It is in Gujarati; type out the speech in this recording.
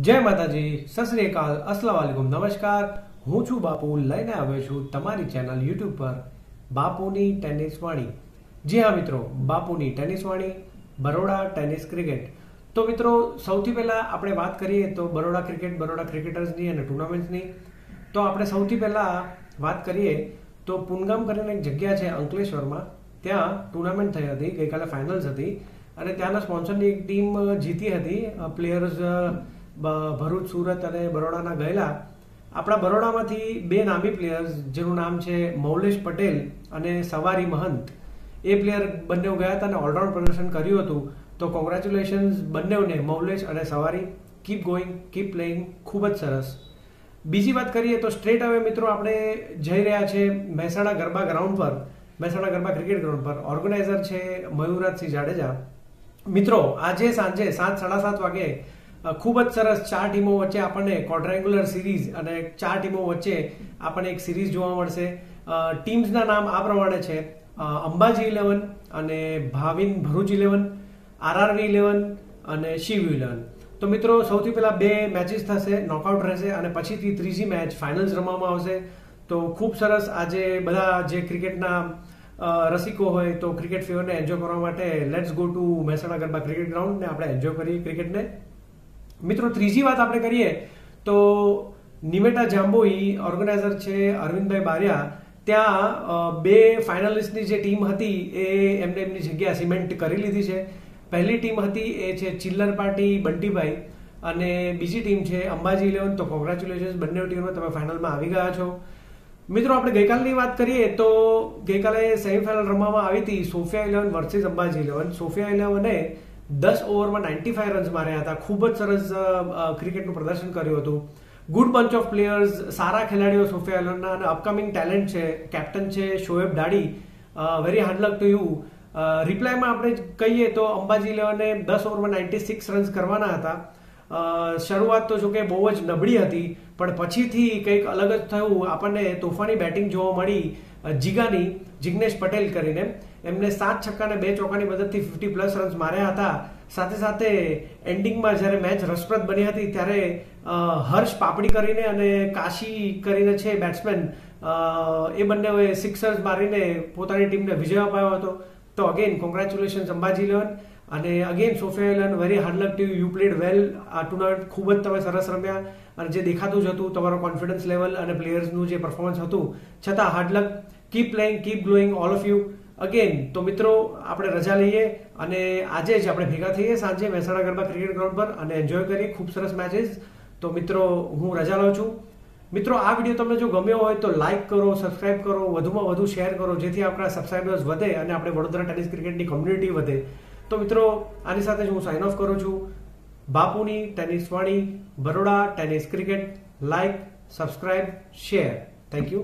જય માતાજી, સત શ્રી અકાલ, અસ્સલામ વાલેકુમ, નમસ્કાર. હું છું બાપુ, લઈને આવ્યો છું તમારી ચેનલ યુટ્યુબ પર બાપુની ટેનિસ વાણી. જી હા મિત્રો, બાપુની ટેનિસ વાણી, બરોડા ટેનિસ ક્રિકેટ. તો મિત્રો, સૌથી પહેલા આપણે વાત કરીએ તો બરોડા ક્રિકેટર્સની અને ટુર્નામેન્ટ્સની. તો આપણે સૌથી પહેલા વાત કરીએ તો પુનગામ કરીને એક જગ્યા છે અંકલેશ્વરમાં, ત્યાં ટુર્નામેન્ટ થઈ હતી. ગઈકાલે ફાઇનલ્સ હતી અને ત્યાંના સ્પોન્સરની એક ટીમ જીતી હતી. પ્લેયર્સ ભરૂચ, સુરત અને બરોડાના ગયેલા. આપણા બરોડામાંથી બે નામી પ્લેયર્સ જેનું નામ છે મૌલેશ પટેલ અને સવારી મહંત, એ પ્લેયર બંને ગયા હતા અને ઓલરાઉન્ડ પ્રદર્શન કર્યું હતું. તો કોંગ્રેચ્યુલેશન્સ બંનેને, મૌલેશ અને સવારી. કીપ ગોઈંગ, કીપ પ્લેઇંગ, ખૂબ જ સરસ. બીજી વાત કરીએ તો સ્ટ્રેટ હવે મિત્રો આપણે જઈ રહ્યા છે મહેસાણા ગરબા ગ્રાઉન્ડ પર, મહેસાણા ગરબા ક્રિકેટ ગ્રાઉન્ડ પર. ઓર્ગેનાઇઝર છે મયુરાજસિંહ જાડેજા. મિત્રો, આજે સાંજે 7:30 વાગે ખૂબ જ સરસ 4 ટીમો વચ્ચે આપણને ક્વોડ્રેન્ગ્યુલર સિરીઝ અને 4 ટીમો વચ્ચે આપણને એક સિરીઝ જોવા મળશે. ટીમ્સના નામ આ પ્રમાણે છે: અંબાજી 11 અને ભાવિન ભરૂચ 11, આરઆરવી 11 અને શિવ 11. તો મિત્રો, સૌથી પહેલા બે મેચીસ થશે, નોકઆઉટ રહેશે અને પછીથી ત્રીજી મેચ ફાઇનલ્સ રમવામાં આવશે. તો ખૂબ સરસ. આજે બધા જે ક્રિકેટના રસિકો હોય તો ક્રિકેટ ફીવરને એન્જોય કરવા માટે let's go to Mehsana garba cricket ground ને આપણે એન્જોય કરીએ ક્રિકેટને. મિત્રો, ત્રીજી વાત આપણે કરીએ તો નિમેટા જાંબોઈ ઓર્ગેનાઇઝર છે અરવિંદભાઈ બારિયા. ત્યાં બે ફાઇનલિસ્ટની જે ટીમ હતી એ એમને એમની જગ્યા સિમેન્ટ કરી લીધી છે. પહેલી ટીમ હતી એ છે ચિલ્લર પાર્ટી બંટીભાઈ અને બીજી ટીમ છે અંબાજી 11. તો કોંગ્રેચ્યુલેશન્સ બંને ટીમો, તમે ફાઇનલમાં આવી ગયા છો. મિત્રો, આપણે ગઈકાલની વાત કરીએ તો ગઈકાલે સેમીફાઇનલ રમવામાં આવી હતી સોફિયા 11 વર્સિસ અંબાજી 11. સોફિયા 11એ 10 ઓવરમાં 95 રન્સ માર્યા હતા. ખૂબ જ સરસ ક્રિકેટનું પ્રદર્શન કર્યું હતું. ગુડ બંચ ઓફ પ્લેયર્સ, સારા ખેલાડીઓ સોફિયા 11ના અને અપકમિંગ ટેલેન્ટ છે. કેપ્ટન છે Shoaib Dadi. Very hard luck to you. રિપ્લાયમાં આપણે કહીએ તો અંબાજી 11એ 10 ઓવરમાં 96 રન્સ કરવાના હતા. શરૂઆત તો જોકે બહુ જ નબળી હતી, પણ પછીથી કંઈક અલગ જ થયું. આપણને તોફાની બેટિંગ જોવા મળી જિગ્નેશ પટેલ કરીને. એમને 7 છક્કા અને 2 ચોક્કાની મદદથી 50+ રન્સ માર્યા હતા. સાથે સાથે એન્ડિંગમાં જ્યારે મેચ રસપ્રદ બની હતી ત્યારે હર્ષ પાપડી કરીને અને કાશી કરીને છે બેટ્સમેન, એ બંનેએ સિક્સર્સ મારીને પોતાની ટીમને વિજય અપાયો હતો. તો અગેન કોંગ્રેચ્યુલેશન્સ અંબાજી 11 અને again Sophia 11. Very hard luck to you played well. આ ટુર્નામેન્ટ ખૂબ જ તમે સરસ રમ્યા અને જે દેખાતું જ હતું તમારો કોન્ફિડન્સ લેવલ અને પ્લેયર્સનું જે પરફોર્મન્સ હતું. છતાં hard luck, keep playing, keep glowing all of you again. તો મિત્રો, આપણે રજા લઈએ અને આજે જ આપણે ભેગા થઈએ સાંજે મહેસાણા ગરબા ક્રિકેટ ગ્રાઉન્ડ પર અને એન્જોય કરીએ ખૂબ સરસ મેચીસ. તો મિત્રો, હું રજા લઉં છું. મિત્રો, આ વિડીયો તમને જો ગમ્યો હોય તો લાઇક કરો, સબસ્ક્રાઇબ કરો, વધુમાં વધુ શેર કરો, જેથી આપણા સબસ્ક્રાઇબર્સ વધે અને આપણે વડોદરા ટેનિસ ક્રિકેટની કોમ્યુનિટી વધે. તો મિત્રો, આની સાથે જ હું સાઇન ઓફ કરું છું. બાપુની ટેનિસ વાણી, Baroda tennis cricket. Like, subscribe, share. Thank you.